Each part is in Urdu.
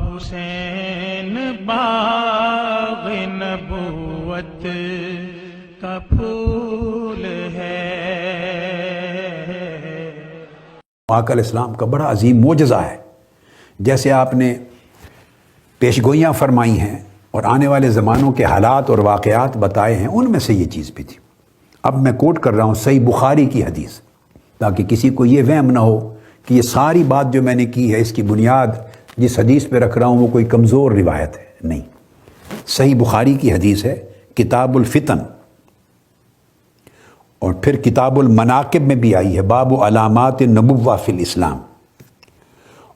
حسین باغ نبوت کا پھول ہے۔ آقا علیہ السلام کا بڑا عظیم معجزہ ہے، جیسے آپ نے پیشگوئیاں فرمائی ہیں اور آنے والے زمانوں کے حالات اور واقعات بتائے ہیں، ان میں سے یہ چیز بھی تھی۔ اب میں کوٹ کر رہا ہوں صحیح بخاری کی حدیث، تاکہ کسی کو یہ وہم نہ ہو کہ یہ ساری بات جو میں نے کی ہے اس کی بنیاد جس حدیث پہ رکھ رہا ہوں وہ کوئی کمزور روایت ہے، نہیں۔ صحیح بخاری کی حدیث ہے، کتاب الفتن، اور پھر کتاب المناقب میں بھی آئی ہے، باب علامات النبوہ فی الاسلام،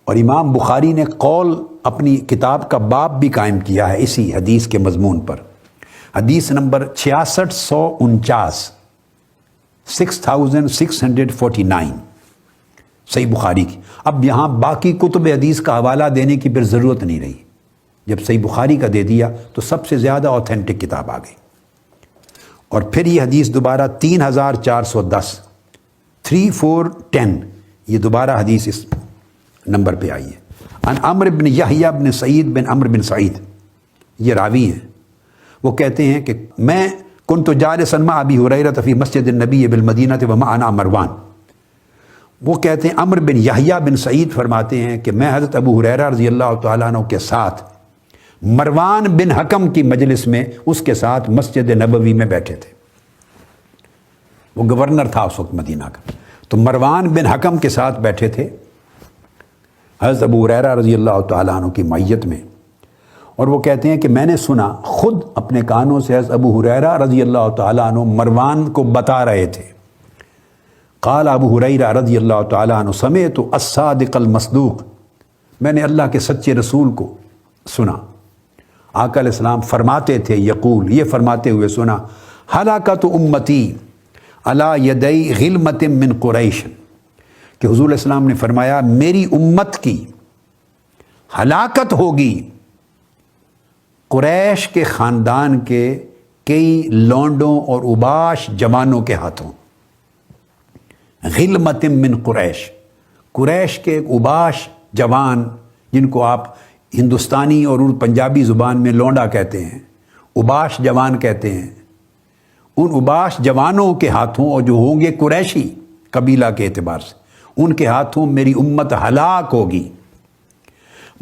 اور امام بخاری نے قول اپنی کتاب کا باب بھی قائم کیا ہے اسی حدیث کے مضمون پر۔ حدیث نمبر 6649، 6649 صحیح بخاری کی۔ اب یہاں باقی کتب حدیث کا حوالہ دینے کی پھر ضرورت نہیں رہی، جب صحیح بخاری کا دے دیا تو سب سے زیادہ اوتھینٹک کتاب آ گئی۔ اور پھر یہ حدیث دوبارہ 3410، 3410، یہ دوبارہ حدیث اس نمبر پہ آئی ہے۔ عن عمرو بن یحییٰ بن سعید بن عمرو بن سعید، یہ راوی ہیں، وہ کہتے ہیں کہ میں کنت جالسا مع ابی ہریرہ فی مسجد النبی بالمدینہ ومعنا مروان۔ وہ کہتے ہیں عمرو بن یحییٰ بن سعید فرماتے ہیں کہ میں حضرت ابو ہریرہ رضی اللہ تعالیٰ عنہ کے ساتھ مروان بن حکم کی مجلس میں اس کے ساتھ مسجد نبوی میں بیٹھے تھے۔ وہ گورنر تھا اس وقت مدینہ کا، تو مروان بن حکم کے ساتھ بیٹھے تھے حضرت ابو ہریرہ رضی اللہ تعالیٰ عنہ کی معیت میں، اور وہ کہتے ہیں کہ میں نے سنا خود اپنے کانوں سے حضرت ابو ہریرہ رضی اللہ تعالیٰ عنہ مروان کو بتا رہے تھے۔ قال ابو ہریرہ رضی اللہ تعالیٰ عنہ سمعت الصادق المصدوق، میں نے اللہ کے سچے رسول کو سنا، آقا علیہ السلام فرماتے تھے، یقول، یہ فرماتے ہوئے سنا، ہلاکت امتی علی یدی غلمت من قریش، کہ حضور علیہ السلام نے فرمایا میری امت کی ہلاکت ہوگی قریش کے خاندان کے کئی لونڈوں اور اوباش جوانوں کے ہاتھوں۔ غلمت من قریش، قریش کے اوباش جوان جن کو آپ ہندوستانی اور پنجابی زبان میں لونڈا کہتے ہیں، اوباش جوان کہتے ہیں، ان اوباش جوانوں کے ہاتھوں، اور جو ہوں گے قریشی قبیلہ کے اعتبار سے، ان کے ہاتھوں میری امت ہلاک ہوگی۔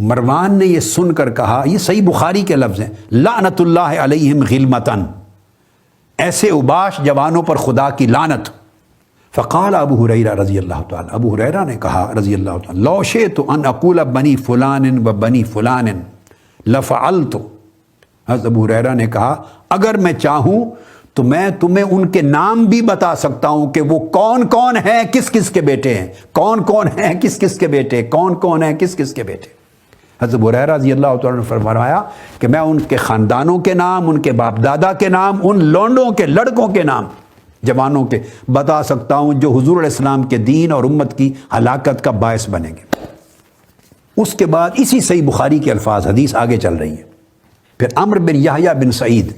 مروان نے یہ سن کر کہا، یہ صحیح بخاری کے لفظ ہیں، لعنت اللہ علیہم غلمتن، ایسے اوباش جوانوں پر خدا کی لعنت۔ فقال ابو ہریرہ رضی اللہ تعالیٰ، ابو ہریرہ نے کہا رضی اللہ تعالیٰ، لو شئت ان اقول بنی فلان و بنی فلان لفعلت، حضرت ابو ہریرہ نے کہا اگر میں چاہوں تو میں تمہیں ان کے نام بھی بتا سکتا ہوں کہ وہ کون کون ہیں، کس کس کے بیٹے ہیں، کون کون ہیں کس کس کے بیٹے، کون کون ہیں کس کس کے بیٹے۔ حضرت ابو ہریرہ رضی اللہ تعالیٰ نے فرمایا کہ میں ان کے خاندانوں کے نام، ان کے باپ دادا کے نام، ان لونڈوں کے لڑکوں کے نام، جوانوں کے بتا سکتا ہوں جو حضور علیہ السلام کے دین اور امت کی ہلاکت کا باعث بنیں گے۔ اس کے بعد اسی صحیح بخاری کے الفاظ، حدیث آگے چل رہی ہے۔ پھر عمرو بن یحییٰ بن سعید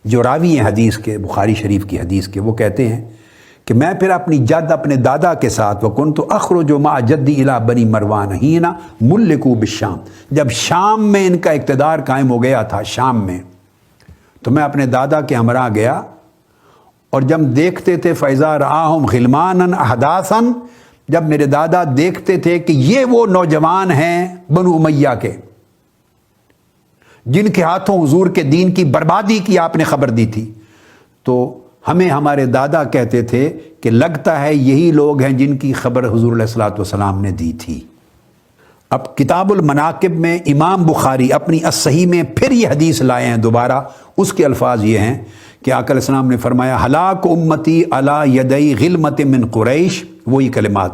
جو راوی ہیں حدیث کے، بخاری شریف کی حدیث کے، وہ کہتے ہیں کہ میں پھر اپنی جد، اپنے دادا کے ساتھ، وَكُنْتُ أَخْرُجُ مَعَ جَدِّي إِلَىٰ بَنِي مَرْوَانَ حِينَ مُلِّكُوا بِالشَّامِ، جب شام میں ان کا اقتدار قائم ہو گیا تھا شام میں، تو میں اپنے دادا کے ہمراہ گیا، اور جب دیکھتے تھے فَإِذَا رَآهُمْ غِلْمَانًا أَحْدَاثًا، جب میرے دادا دیکھتے تھے کہ یہ وہ نوجوان ہیں بنو امیہ کے جن کے ہاتھوں حضور کے دین کی بربادی کی آپ نے خبر دی تھی، تو ہمیں ہمارے دادا کہتے تھے کہ لگتا ہے یہی لوگ ہیں جن کی خبر حضور علیہ الصلوۃ والسلام نے دی تھی۔ اب کتاب المناقب میں امام بخاری اپنی الصحیح میں پھر یہ حدیث لائے ہیں دوبارہ، اس کے الفاظ یہ ہیں کہ آقا علیہ السلام نے فرمایا ہلاک امتی علی یدی غلمت من قریش، وہی کلمات،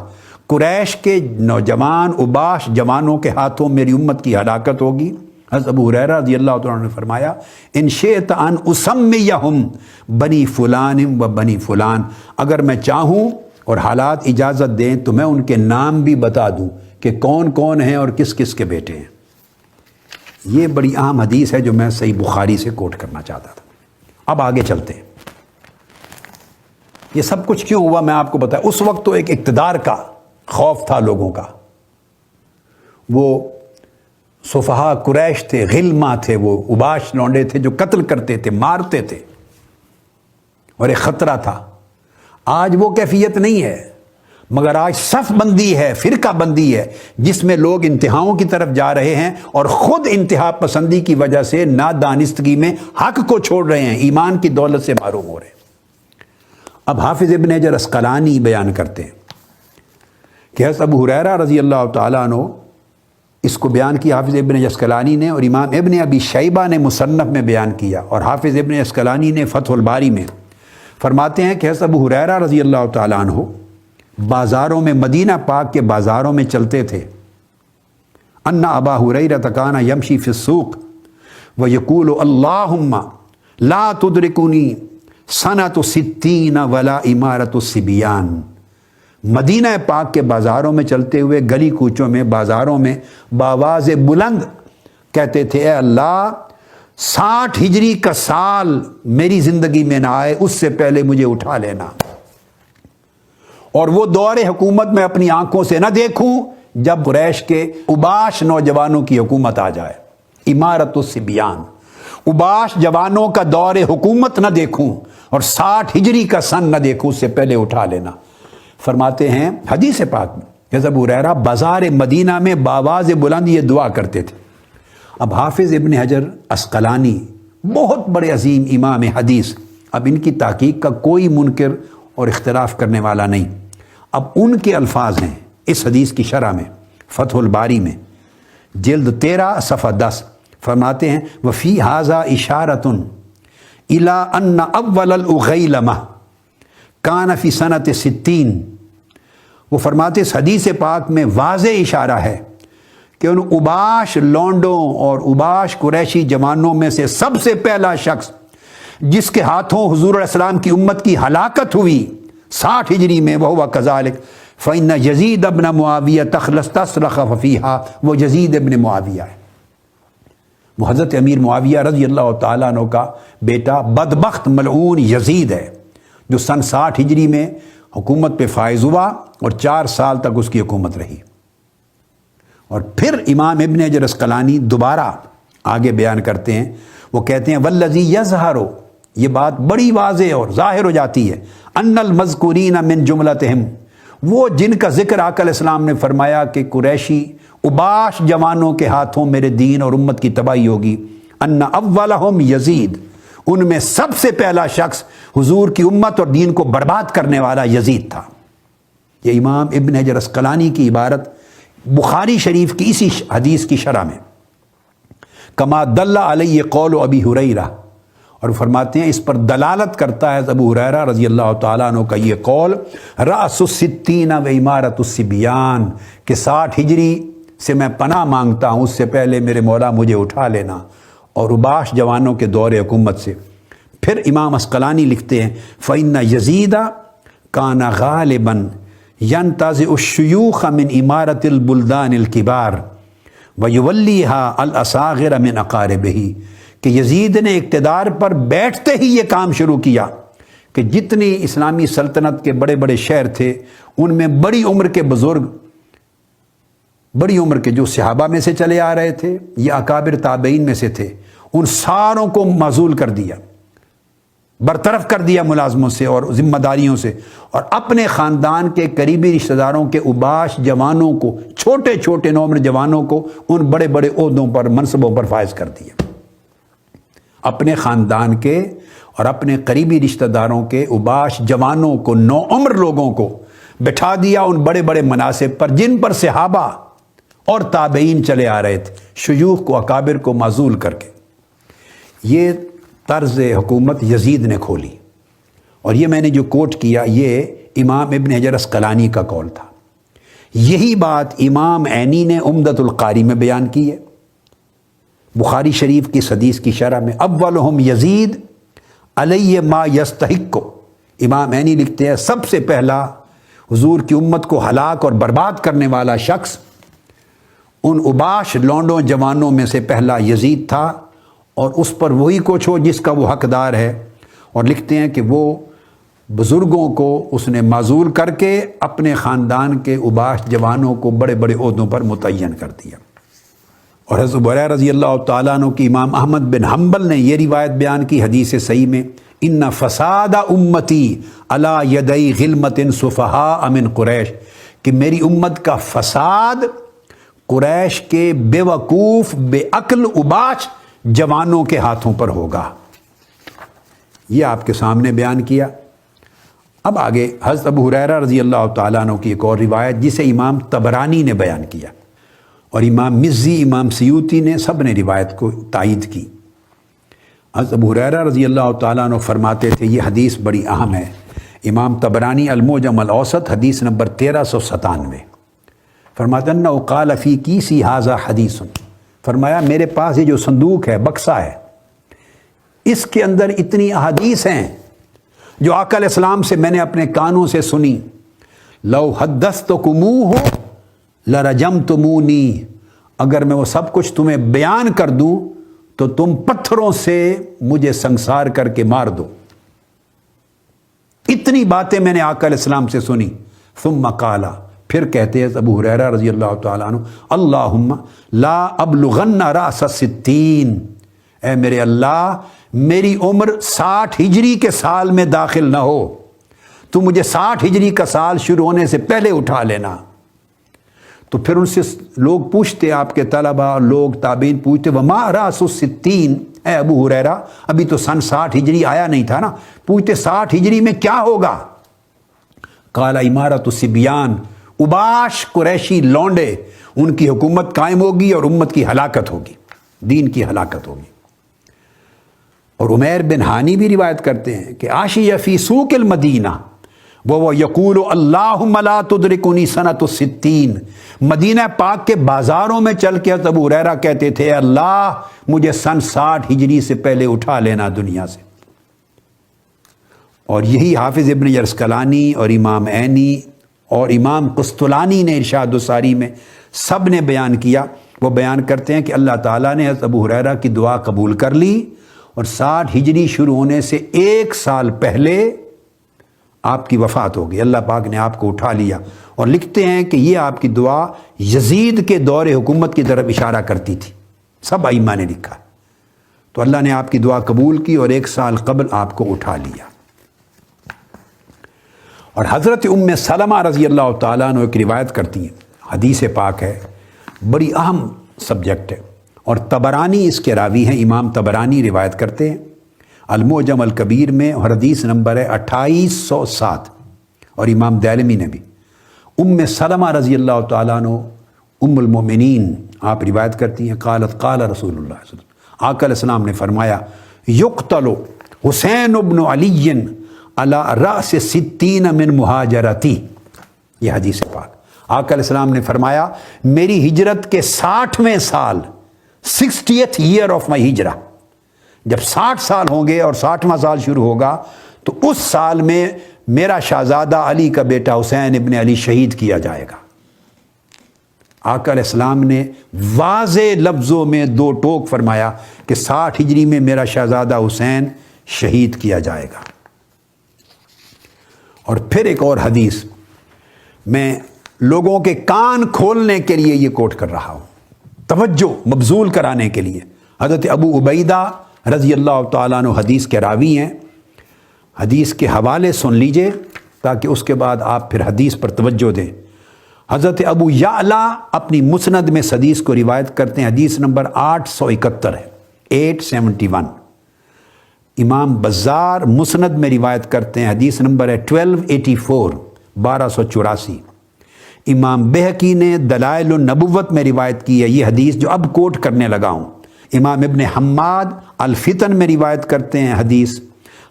قریش کے نوجوان اوباش جوانوں کے ہاتھوں میری امت کی ہلاکت ہوگی۔ حضرت ابو ہریرہ رضی اللہ تعالیٰ نے فرمایا ان شئت ان اسمیہم بنی فلان و بنی فلان، اگر میں چاہوں اور حالات اجازت دیں تو میں ان کے نام بھی بتا دوں کہ کون کون ہیں اور کس کس کے بیٹے ہیں۔ یہ بڑی اہم حدیث ہے جو میں صحیح بخاری سے کوٹ کرنا چاہتا تھا۔ اب آگے چلتے ہیں، یہ سب کچھ کیوں ہوا میں آپ کو بتایا۔ اس وقت تو ایک اقتدار کا خوف تھا لوگوں کا، وہ صفحاء قریش تھے، غلما تھے، وہ اباش لونڈے تھے جو قتل کرتے تھے، مارتے تھے اور ایک خطرہ تھا۔ آج وہ کیفیت نہیں ہے، مگر آج صف بندی ہے، فرقہ بندی ہے، جس میں لوگ انتہاؤں کی طرف جا رہے ہیں اور خود انتہا پسندی کی وجہ سے نادانستگی میں حق کو چھوڑ رہے ہیں، ایمان کی دولت سے محروم ہو رہے ہیں۔ اب حافظ ابن حجر عسقلانی بیان کرتے ہیں کہ حضرت ابو ہریرہ رضی اللہ تعالیٰ عنہ، اس کو بیان کیا حافظ ابن حجر عسقلانی نے، اور امام ابن ابی شیبہ نے مصنف میں بیان کیا، اور حافظ ابن عسقلانی نے فتح الباری میں فرماتے ہیں کہ حضرت ابو ہریرہ رضی اللہ تعالیٰ عنہ بازاروں میں، مدینہ پاک کے بازاروں میں چلتے تھے۔ ان ابا ہریرہ کان یمشی فی السوق ویقول اللہم لا تدرکنی سنۃ ستین ولا امارۃ الصبیان۔ مدینہ پاک کے بازاروں میں چلتے ہوئے، گلی کوچوں میں، بازاروں میں بآواز بلند کہتے تھے، اے اللہ 60 ہجری کا سال میری زندگی میں نہ آئے، اس سے پہلے مجھے اٹھا لینا، اور وہ دور حکومت میں اپنی آنکھوں سے نہ دیکھوں جب قریش کے اباش نوجوانوں کی حکومت آ جائے۔ امارت الصبیان، اباش جوانوں کا دور حکومت نہ دیکھوں، اور 60 ہجری کا سن نہ دیکھوں، اس سے پہلے اٹھا لینا۔ فرماتے ہیں حدیث پاک میں کہ ابو ہریرہ بازار مدینہ میں بآواز بلند یہ دعا کرتے تھے۔ اب حافظ ابن حجر عسقلانی بہت بڑے عظیم امام حدیث، اب ان کی تحقیق کا کوئی منکر اور اختلاف کرنے والا نہیں۔ اب ان کے الفاظ ہیں اس حدیث کی شرح میں، فتح الباری میں جلد 13 صفحہ 10، فرماتے ہیں وفی ھذا اشارۃ الی ان اول الاغیلمہ کان فی سنۃ 60۔ وہ فرماتے اس حدیث پاک میں واضح اشارہ ہے کہ ان اباش لونڈوں اور اباش قریشی جوانوں میں سے سب سے پہلا شخص جس کے ہاتھوں حضور علیہ السلام کی امت کی ہلاکت ہوئی 60 ہجری میں، وہو کذالک فإن یزید ابن معاویہ استصرخ فیہا، وہ یزید ابن معاویہ ہے، وہ حضرت امیر معاویہ رضی اللہ تعالیٰ عنہ کا بیٹا بدبخت ملعون یزید ہے، جو سن 60 ہجری میں حکومت پہ فائز ہوا اور 4 سال تک اس کی حکومت رہی۔ اور پھر امام ابن حجر عسقلانی دوبارہ آگے بیان کرتے ہیں، وہ کہتے ہیں والذی یظہر، یہ بات بڑی واضح اور ظاہر ہو جاتی ہے، ان المذکورین من جملتہم، وہ جن کا ذکر آقا علیہ السلام نے فرمایا کہ قریشی اباش جوانوں کے ہاتھوں میرے دین اور امت کی تباہی ہوگی، ان اولہم یزید، ان میں سب سے پہلا شخص حضور کی امت اور دین کو برباد کرنے والا یزید تھا۔ یہ امام ابن حجر عسقلانی کی عبارت بخاری شریف کی اسی حدیث کی شرح میں، کما دل علیہ قول ابی ہریرہ، اور فرماتے ہیں اس پر دلالت کرتا ہے ابو ہریرہ رضی اللہ تعالیٰ عنہ کا یہ قول، رأس الستین و امارت الصبیان، کہ 60 ہجری سے میں پناہ مانگتا ہوں، اس سے پہلے میرے مولا مجھے اٹھا لینا، اور اباش جوانوں کے دور حکومت سے۔ پھر امام عسقلانی لکھتے ہیں فَإِنَّ يَزِيدَ كَانَ غَالِبًا يَنْتَزِعُ الشُّيُوخَ مِنْ إِمَارَةِ الْبُلْدَانِ الْكِبَارِ وَيُوَلِّيهَا الْأَصَاغِرَ مِنْ أَقَارِبِهِ، کہ یزید نے اقتدار پر بیٹھتے ہی یہ کام شروع کیا کہ جتنی اسلامی سلطنت کے بڑے بڑے شہر تھے ان میں بڑی عمر کے بزرگ، بڑی عمر کے جو صحابہ میں سے چلے آ رہے تھے یا اکابر تابعین میں سے تھے، ان ساروں کو معزول کر دیا، برطرف کر دیا ملازموں سے اور ذمہ داریوں سے، اور اپنے خاندان کے قریبی رشتہ داروں کے اباش جوانوں کو، چھوٹے چھوٹے نوعمر جوانوں کو ان بڑے بڑے عہدوں پر، منصبوں پر فائز کر دیا۔ اپنے خاندان کے اور اپنے قریبی رشتہ داروں کے اباش جوانوں کو، نوعمر لوگوں کو بٹھا دیا ان بڑے بڑے مناصب پر جن پر صحابہ اور تابعین چلے آ رہے تھے، شیوخ کو، اکابر کو معزول کر کے۔ یہ طرز حکومت یزید نے کھولی، اور یہ میں نے جو کوٹ کیا یہ امام ابن حجر عسقلانی کا قول تھا۔ یہی بات امام عینی نے عمدۃ القاری میں بیان کی ہے، بخاری شریف کی حدیث کی شرح میں، اولہم یزید علیہ ما یستحق، امام عینی لکھتے ہیں سب سے پہلا حضور کی امت کو ہلاک اور برباد کرنے والا شخص ان اباش لونڈوں جوانوں میں سے پہلا یزید تھا، اور اس پر وہی کچھ ہو جس کا وہ حقدار ہے، اور لکھتے ہیں کہ وہ بزرگوں کو اس نے معزول کر کے اپنے خاندان کے اوباش جوانوں کو بڑے بڑے عہدوں پر متعین کر دیا۔ اور حضرت ابو ہریرہ رضی اللہ تعالیٰ عنہ کی امام احمد بن حنبل نے یہ روایت بیان کی حدیث صحیح میں، ان فساد امتی علی یدی غلمت سفہاء من قریش، کہ میری امت کا فساد قریش کے بے وقوف بے عقل اوباش جوانوں کے ہاتھوں پر ہوگا۔ یہ آپ کے سامنے بیان کیا۔ اب آگے حضرت ابو ہریرہ رضی اللہ تعالیٰ عنہ کی ایک اور روایت جسے امام طبرانی نے بیان کیا، اور امام مزی، امام سیوطی نے سب نے روایت کو تائید کی۔ حضرت ابو ہریرہ رضی اللہ تعالیٰ عنہ فرماتے تھے، یہ حدیث بڑی اہم ہے، امام طبرانی المعجم الاوسط حدیث نمبر 1397، فرماتے انہ قال فی کیسی ھذا حدیث، فرمایا میرے پاس یہ جو صندوق ہے، بکسہ ہے، اس کے اندر اتنی احادیث ہیں جو آقا علیہ السلام سے میں نے اپنے کانوں سے سنی، لو حدثتکموہ لرجمتمونی، اگر میں وہ سب کچھ تمہیں بیان کر دوں تو تم پتھروں سے مجھے سنسار کر کے مار دو۔ اتنی باتیں میں نے آقا علیہ السلام سے سنی۔ ثم قال، پھر کہتے ہیں ابو ہریرہ رضی اللہ تعالیٰ عنہ، اللہم لا ابلغن رأس 60، اے میرے اللہ میری عمر 60 ہجری کے سال میں داخل نہ ہو، تو مجھے 60 ہجری کا سال شروع ہونے سے پہلے اٹھا لینا۔ تو پھر ان سے لوگ پوچھتے، آپ کے طلبہ اور لوگ تابعین پوچھتے، وما رأس 60، اے ابو ہریرہ ابھی تو سن 60 ہجری آیا نہیں تھا نا، پوچھتے 60 ہجری میں کیا ہوگا؟ قال امارت الصبیان، اوباش قریشی لونڈے، ان کی حکومت قائم ہوگی اور امت کی ہلاکت ہوگی، دین کی ہلاکت ہوگی۔ اور عمیر بن ہانی بھی روایت کرتے ہیں کہ عاشی فی سوق المدینہ وہ یقول اللہم لا تدرکنی سنۃ 60، مدینہ پاک کے بازاروں میں چل کے ابو ہریرہ کہتے تھے، اللہ مجھے سن 60 ہجری سے پہلے اٹھا لینا دنیا سے۔ اور یہی حافظ ابن یرسقلانی اور امام عینی اور امام قسطلانی نے ارشاد الساری میں سب نے بیان کیا۔ وہ بیان کرتے ہیں کہ اللہ تعالیٰ نے حضرت ابو ہریرہ کی دعا قبول کر لی، اور 60 ہجری شروع ہونے سے 1 سال پہلے آپ کی وفات ہو گئی، اللہ پاک نے آپ کو اٹھا لیا۔ اور لکھتے ہیں کہ یہ آپ کی دعا یزید کے دور حکومت کی طرف اشارہ کرتی تھی، سب ائمہ نے لکھا۔ تو اللہ نے آپ کی دعا قبول کی اور 1 سال قبل آپ کو اٹھا لیا۔ اور حضرت ام سلمہ رضی اللہ تعالیٰ عنہ ایک روایت کرتی ہیں، حدیث پاک ہے، بڑی اہم سبجیکٹ ہے، اور طبرانی اس کے راوی ہیں، امام طبرانی روایت کرتے ہیں المعجم الکبیر میں، اور حدیث نمبر ہے 2807، اور امام دارمی نے بھی۔ ام سلمہ رضی اللہ تعالیٰ عنہ ام المؤمنین آپ روایت کرتی ہیں، قالت قال رسول اللہ صلی اللہ علیہ وسلم، آقا علیہ السلام نے فرمایا، یقتل حسین ابن علی علی رأس 60 من مہاجرتی، یہ حدیث پاک۔ آقا علیہ السلام نے فرمایا میری ہجرت کے 60ویں سال، 60th year of my ہجرہ، جب 60 سال ہوں گے اور 60واں سال شروع ہوگا تو اس سال میں میرا شہزادہ علی کا بیٹا حسین ابن علی شہید کیا جائے گا۔ آقا علیہ السلام نے واضح لفظوں میں 2 ٹوک فرمایا کہ 60 ہجری میں میرا شہزادہ حسین شہید کیا جائے گا۔ اور پھر ایک اور حدیث میں لوگوں کے کان کھولنے کے لیے یہ کوٹ کر رہا ہوں، توجہ مبذول کرانے کے لیے۔ حضرت ابو عبیدہ رضی اللہ تعالیٰ عنہ حدیث کے راوی ہیں، حدیث کے حوالے سن لیجئے تاکہ اس کے بعد آپ پھر حدیث پر توجہ دیں۔ حضرت ابو یعلا اپنی مسند میں اس حدیث کو روایت کرتے ہیں، حدیث نمبر 871 ہے، 871۔ امام بزار مسند میں روایت کرتے ہیں، حدیث نمبر ہے 1284، 1284۔ امام بہقی نے دلائل النبوت میں روایت کی ہے یہ حدیث جو اب کوٹ کرنے لگا ہوں۔ امام ابن حماد الفتن میں روایت کرتے ہیں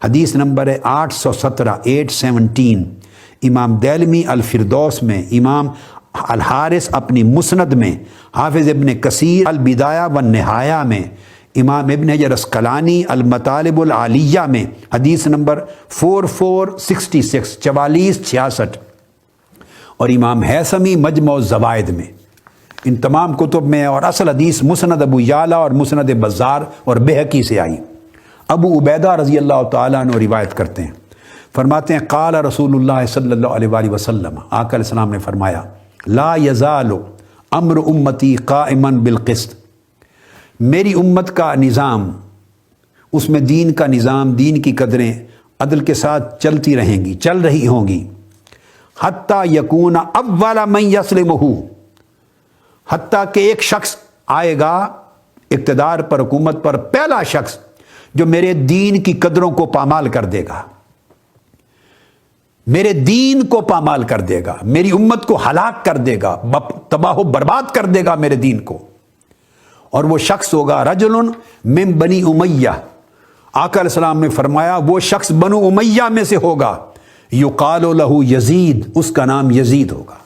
حدیث نمبر ہے 817، 817۔ امام دارمی الفردوس میں، امام الحارث اپنی مسند میں، حافظ ابن کثیر البدایہ والنہایہ میں، امام ابن حجر عسقلانی المطالب العالیہ میں، حدیث نمبر 4466، 4466، اور امام حیثمی مجمع الزوائد میں۔ ان تمام کتب میں اور اصل حدیث مسند ابو یعلا اور مسند بزار اور بہقی سے آئی۔ ابو عبیدہ رضی اللہ تعالیٰ عنہ روایت کرتے ہیں، فرماتے ہیں قال رسول اللہ صلی اللہ علیہ وآلہ وسلم، آقا علیہ السلام نے فرمایا لا یزال امر امتی قائما بالقسط، میری امت کا نظام، اس میں دین کا نظام، دین کی قدریں عدل کے ساتھ چلتی رہیں گی، چل رہی ہوں گی، حتیٰ یکون اول من یسلمہ، حتیٰ کہ ایک شخص آئے گا اقتدار پر، حکومت پر، پہلا شخص جو میرے دین کی قدروں کو پامال کر دے گا، میرے دین کو پامال کر دے گا، میری امت کو ہلاک کر دے گا، تباہ و برباد کر دے گا میرے دین کو، اور وہ شخص ہوگا رجل من بنی امیہ، آقا علیہ السلام نے فرمایا وہ شخص بنو امیہ میں سے ہوگا، یقال لہ یزید، اس کا نام یزید ہوگا۔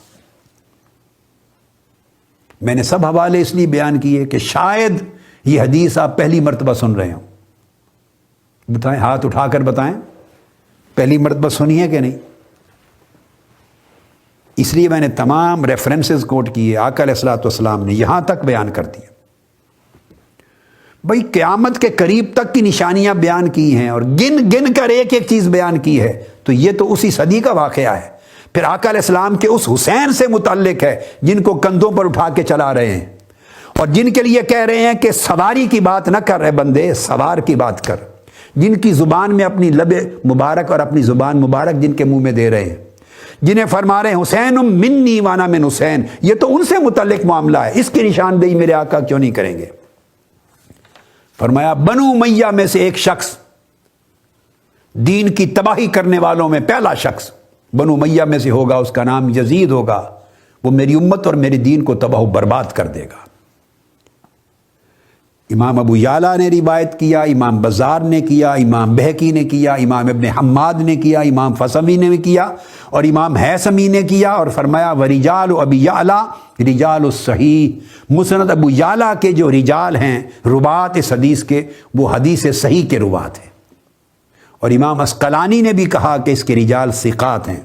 میں نے سب حوالے اس لیے بیان کیے کہ شاید یہ حدیث آپ پہلی مرتبہ سن رہے ہوں، بتائیں، ہاتھ اٹھا کر بتائیں پہلی مرتبہ سنی ہے کہ نہیں؟ اس لیے میں نے تمام ریفرنسز کوٹ کیے، آقا علیہ الصلوۃ والسلام نے یہاں تک بیان کر دیا، بھئی قیامت کے قریب تک کی نشانیاں بیان کی ہیں اور گن گن کر ایک ایک چیز بیان کی ہے، تو یہ تو اسی صدی کا واقعہ ہے۔ پھر آقا علیہ السلام کے اس حسین سے متعلق ہے جن کو کندھوں پر اٹھا کے چلا رہے ہیں، اور جن کے لیے کہہ رہے ہیں کہ سواری کی بات نہ کر رہے بندے، سوار کی بات کر، جن کی زبان میں اپنی لب مبارک اور اپنی زبان مبارک جن کے منہ میں دے رہے ہیں، جنہیں فرما رہے ہیں حسین منی وانا من حسین، یہ تو ان سے متعلق معاملہ ہے، اس کی نشاندہی میرے آقا کیوں نہیں کریں گے؟ فرمایا بنو امیہ میں سے ایک شخص، دین کی تباہی کرنے والوں میں پہلا شخص بنو امیہ میں سے ہوگا، اس کا نام یزید ہوگا، وہ میری امت اور میری دین کو تباہ و برباد کر دے گا۔ امام ابو یعلا نے روایت کیا، امام بزار نے کیا، امام بہقی نے کیا، امام ابن حماد نے کیا، امام فسوی نے کیا، اور امام حیثمی نے کیا، اور فرمایا ورجال ابی یعلا رجال الصحیح، مسند ابو یعلا کے جو رجال ہیں روات اس حدیث کے، وہ حدیث صحیح کے روات ہیں، اور امام عسقلانی نے بھی کہا کہ اس کے رجال ثقات ہیں،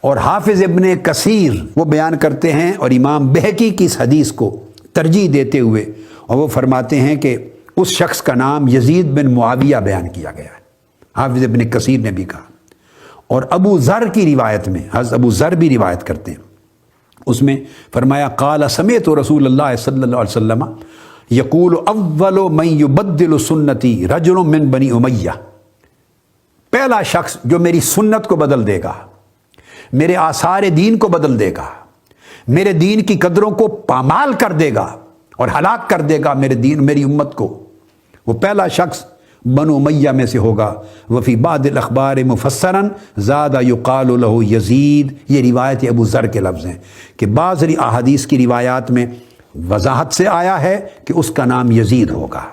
اور حافظ ابن کثیر وہ بیان کرتے ہیں، اور امام بہقی کی اس حدیث کو ترجیح دیتے ہوئے، اور وہ فرماتے ہیں کہ اس شخص کا نام یزید بن معاویہ بیان کیا گیا ہے، حافظ ابن کثیر نے بھی کہا۔ اور ابو ذر کی روایت میں، حضرت ابو ذر بھی روایت کرتے ہیں، اس میں فرمایا قال سمعت رسول اللہ صلی اللہ علیہ وسلم یقول اول من یبدل سنتی رجل من بنی امیہ، پہلا شخص جو میری سنت کو بدل دے گا، میرے آثار دین کو بدل دے گا، میرے دین کی قدروں کو پامال کر دے گا اور ہلاک کر دے گا میرے دین، میری امت کو، وہ پہلا شخص بنو امیہ میں سے ہوگا۔ وفی بعض الاخبار مفسرا زاد یقال لہ یزید، یہ روایت ابو ذر کے لفظ ہیں کہ بعض احادیث کی روایات میں وضاحت سے آیا ہے کہ اس کا نام یزید ہوگا۔